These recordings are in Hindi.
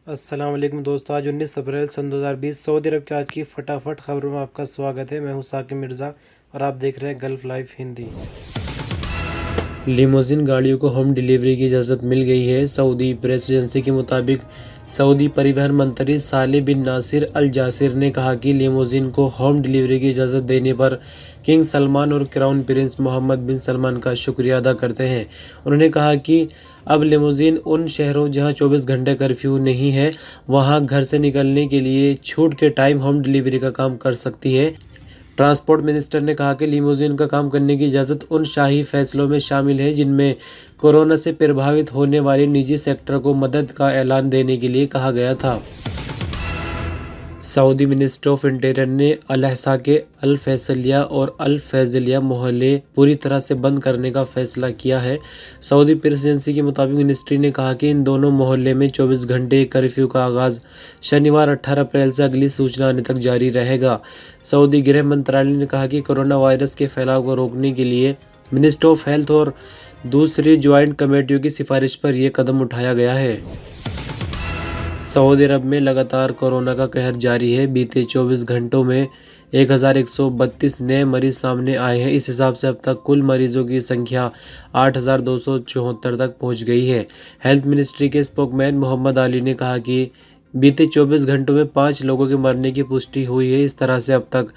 अस्सलाम वालेकुम दोस्तों, आज 19 अप्रैल सन 2020 सऊदी अरब की आज की फटाफट खबरों में आपका स्वागत है। मैं हूं साकिब मिर्ज़ा और आप देख रहे हैं गल्फ लाइफ हिंदी। लिमोजिन गाड़ियों को होम डिलीवरी की इजाज़त मिल गई है। सऊदी प्रेस एजेंसी के मुताबिक सऊदी परिवहन मंत्री साले बिन नासिर अल जासिर ने कहा कि लिमोजिन को होम डिलीवरी की इजाज़त देने पर किंग सलमान और क्राउन प्रिंस मोहम्मद बिन सलमान का शुक्रिया अदा करते हैं। उन्होंने कहा कि अब लिमोजिन उन शहरों जहां 24 घंटे कर्फ्यू नहीं है, वहां घर से निकलने के लिए छूट के टाइम होम डिलीवरी का काम कर सकती है। ट्रांसपोर्ट मिनिस्टर ने कहा कि लिमोजिन का काम करने की इजाज़त उन शाही फैसलों में शामिल है जिनमें कोरोना से प्रभावित होने वाले निजी सेक्टर को मदद का ऐलान देने के लिए कहा गया था। सऊदी मिनिस्ट्री ऑफ इंटीरियर ने अल-हसा के अल फैसलिया और अल फैजलिया मोहल्ले पूरी तरह से बंद करने का फैसला किया है। सऊदी प्रेस एजेंसी के मुताबिक मिनिस्ट्री ने कहा कि इन दोनों मोहल्ले में 24 घंटे कर्फ्यू का आगाज़ शनिवार 18 अप्रैल से अगली सूचना आने तक जारी रहेगा। सऊदी गृह मंत्रालय ने कहा कि कोरोना वायरस के फैलाव को रोकने के लिए मिनिस्ट्री ऑफ हेल्थ और दूसरी ज्वाइंट कमेटियों की सिफारिश पर यह कदम उठाया गया है। सऊदी अरब में लगातार कोरोना का कहर जारी है। बीते 24 घंटों में 1132 नए मरीज सामने आए हैं। इस हिसाब से अब तक कुल मरीजों की संख्या 8274 तक पहुंच गई है। हेल्थ मिनिस्ट्री के स्पोकमैन मोहम्मद अली ने कहा कि बीते 24 घंटों में 5 लोगों के मरने की पुष्टि हुई है। इस तरह से अब तक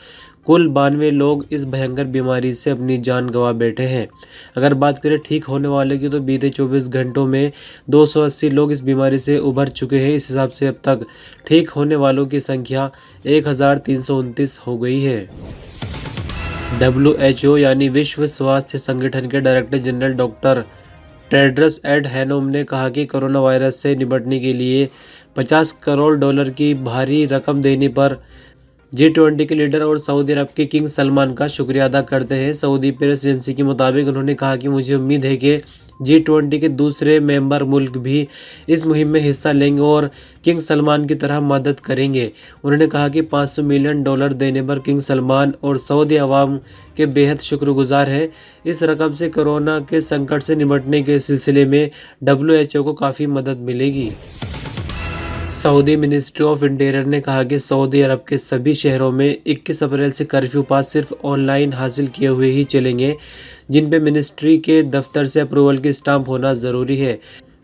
कुल 92 लोग इस भयंकर बीमारी से अपनी जान गंवा बैठे हैं। अगर बात करें ठीक होने वाले की, तो बीते 24 घंटों में 280 लोग इस बीमारी से उभर चुके हैं। इस हिसाब से अब तक ठीक होने वालों की संख्या 1329 हो गई है। WHO यानी विश्व स्वास्थ्य संगठन के डायरेक्टर जनरल डॉक्टर टेड्रस एडहैनोम ने कहा कि कोरोना वायरस से निपटने के लिए $50 करोड़ की भारी रकम देने पर G20 के लीडर और सऊदी अरब के किंग सलमान का शुक्रिया अदा करते हैं। सऊदी प्रेस एजेंसी के मुताबिक उन्होंने कहा कि मुझे उम्मीद है कि G20 के दूसरे मेंबर मुल्क भी इस मुहिम में हिस्सा लेंगे और किंग सलमान की तरह मदद करेंगे। उन्होंने कहा कि $500 मिलियन देने पर किंग सलमान और सऊदी अवाम के बेहद शुक्रगुजार हैं। इस रकम से कोरोना के संकट से निपटने के सिलसिले में WHO को काफ़ी मदद मिलेगी। सऊदी मिनिस्ट्री ऑफ इंटीरियर ने कहा कि सऊदी अरब के सभी शहरों में 21 अप्रैल से कर्फ्यू पास सिर्फ ऑनलाइन हासिल किए हुए ही चलेंगे, जिन पे मिनिस्ट्री के दफ्तर से अप्रूवल की स्टाम्प होना ज़रूरी है।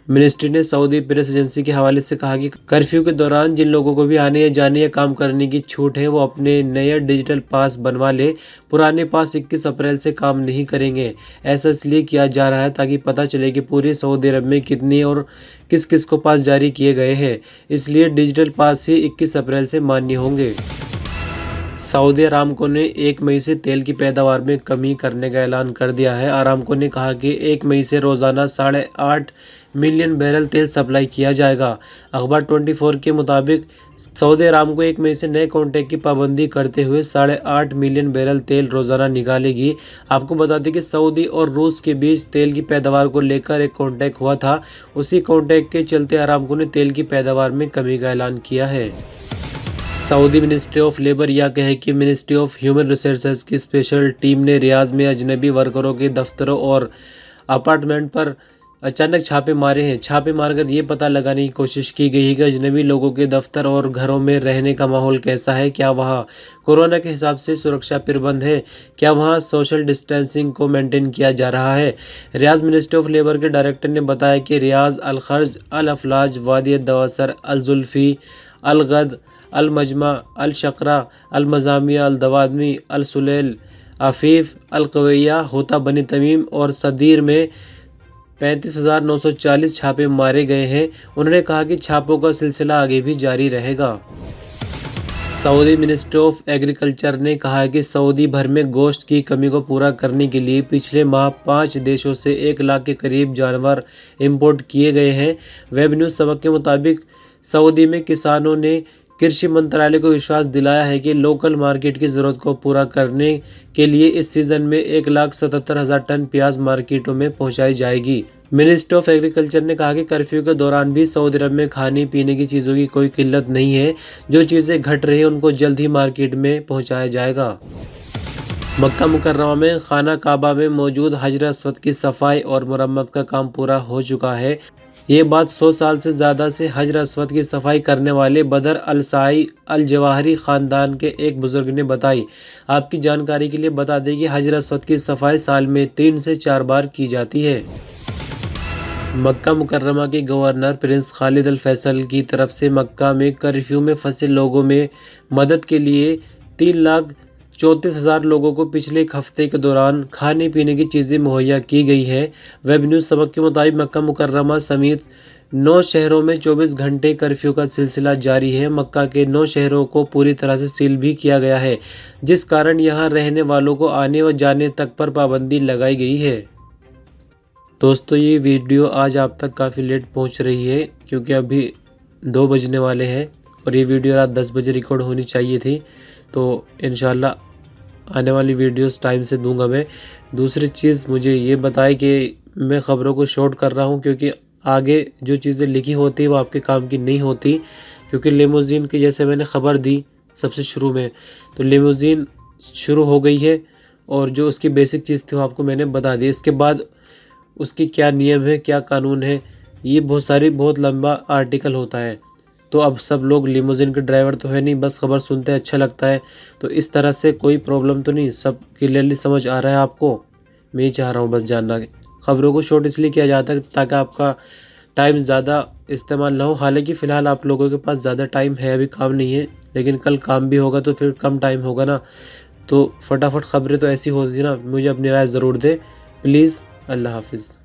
मिनिस्ट्री ने सऊदी प्रेस एजेंसी के हवाले से कहा कि कर्फ्यू के दौरान जिन लोगों को भी आने या जाने या काम करने की छूट है, वो अपने नए डिजिटल पास बनवा ले। पुराने पास 21 अप्रैल से काम नहीं करेंगे। ऐसा इसलिए किया जा रहा है ताकि पता चले कि पूरे सऊदी अरब में कितनी और किस किस को पास जारी किए गए हैं। इसलिए डिजिटल पास ही 21 अप्रैल से मान्य होंगे। सऊदी अरामको ने 1 मई से तेल की पैदावार में कमी करने का ऐलान कर दिया है। अरामको ने कहा कि 1 मई से रोज़ाना 8.5 मिलियन बैरल तेल सप्लाई किया जाएगा। अखबार 24 के मुताबिक सऊदी अरामको 1 मई से नए कॉन्ट्रैक्ट की पाबंदी करते हुए 8.5 मिलियन बैरल तेल रोज़ाना निकालेगी। आपको बता दें कि सऊदी और रूस के बीच तेल की पैदावार को लेकर एक कॉन्ट्रैक्ट हुआ था। उसी कॉन्ट्रैक्ट के चलते अरामको ने तेल की पैदावार में कमी का ऐलान किया है। सऊदी मिनिस्ट्री ऑफ लेबर या कहे कि मिनिस्ट्री ऑफ ह्यूमन रिसोर्सेज की स्पेशल टीम ने रियाज में अजनबी वर्करों के दफ्तरों और अपार्टमेंट पर अचानक छापे मारे हैं। छापे मारकर ये पता लगाने की कोशिश की गई है कि अजनबी लोगों के दफ्तर और घरों में रहने का माहौल कैसा है। क्या वहाँ कोरोना के हिसाब से सुरक्षा प्रबंध है? क्या वहाँ सोशल डिस्टेंसिंग को मेंटेन किया जा रहा है? रियाज मिनिस्ट्री ऑफ लेबर के डायरेक्टर ने बताया कि रियाज, अल खर्ज, अल अफलाज, वादी दवासर, अल जुल्फी, अल गद, अल मजमा, अल शकरा, अल मजामिया, अल दवादमी, अल सुलेल, आफीफ, अल कवैया, होता बनी तमीम और सदीर में 35,940 छापे मारे गए हैं। उन्होंने कहा कि छापों का सिलसिला आगे भी जारी रहेगा। सऊदी मिनिस्ट्री ऑफ एग्रीकल्चर ने कहा है कि सऊदी भर में गोश्त की कमी को पूरा करने के लिए पिछले माह 5 देशों से 1 लाख के करीब जानवर इंपोर्ट किए गए हैं। वेब न्यूज़ सबक के मुताबिक सऊदी में किसानों ने कृषि मंत्रालय को विश्वास दिलाया है कि लोकल मार्केट की ज़रूरत को पूरा करने के लिए इस सीज़न में 1,77,000 टन प्याज मार्केटों में पहुंचाई जाएगी। मिनिस्ट्री ऑफ एग्रीकल्चर ने कहा कि कर्फ्यू के दौरान भी सऊदी अरब में खाने पीने की चीज़ों की कोई किल्लत नहीं है। जो चीज़ें घट रही हैं उनको जल्द ही मार्केट में पहुँचाया जाएगा। मक्का मुकर्रमा में खाना काबा में मौजूद हजर अस्वद की सफाई और मरम्मत का काम पूरा हो चुका है। ये बात 100 साल से ज़्यादा से हज अस्वद की सफाई करने वाले बदर अल-साई अल-जवाहरी ख़ानदान के एक बुज़ुर्ग ने बताई। आपकी जानकारी के लिए बता दें कि हज अस्वद की सफाई साल में 3 से 4 बार की जाती है। मक्का मुकर्रमा के गवर्नर प्रिंस खालिद अल फैसल की तरफ से मक्का में कर्फ्यू में फंसे लोगों में मदद के लिए 3,34,000 लोगों को पिछले एक हफ्ते के दौरान खाने पीने की चीज़ें मुहैया की गई हैं। वेब न्यूज़ सबक के मुताबिक मक्का मुकर्रमा समेत 9 शहरों में 24 घंटे कर्फ्यू का सिलसिला जारी है। मक्का के 9 शहरों को पूरी तरह से सील भी किया गया है, जिस कारण यहाँ रहने वालों को आने व जाने तक पर पाबंदी लगाई गई है। दोस्तों, ये वीडियो आज आप तक काफ़ी लेट पहुंच रही है क्योंकि अभी 2 बजने वाले हैं और ये वीडियो रात 10 बजे रिकॉर्ड होनी चाहिए थी। तो इंशाल्लाह आने वाली वीडियोस टाइम से दूंगा मैं। दूसरी चीज़ मुझे ये बताए कि मैं ख़बरों को शॉर्ट कर रहा हूँ क्योंकि आगे जो चीज़ें लिखी होती है वो आपके काम की नहीं होती। क्योंकि लिमोज़िन की जैसे मैंने ख़बर दी सबसे शुरू में, तो लिमोज़िन शुरू हो गई है और जो उसकी बेसिक चीज़ थी वो आपको मैंने बता दी। इसके बाद उसकी क्या नियम है, क्या कानून है, ये बहुत लंबा आर्टिकल होता है। तो अब सब लोग लिमोज़िन के ड्राइवर तो है नहीं, बस खबर सुनते हैं अच्छा लगता है। तो इस तरह से कोई प्रॉब्लम तो नहीं, सब क्लियरली समझ आ रहा है आपको। मैं ही चाह रहा हूँ बस जानना। खबरों को शॉर्ट इसलिए किया जाता है ताकि आपका टाइम ज़्यादा इस्तेमाल ना हो। हालांकि फ़िलहाल आप लोगों के पास ज़्यादा टाइम है, अभी काम नहीं है, लेकिन कल काम भी होगा तो फिर कम टाइम होगा ना। तो फटाफट खबरें तो ऐसी होती है ना। मुझे अपनी राय ज़रूर दें प्लीज़। अल्लाह हाफिज़।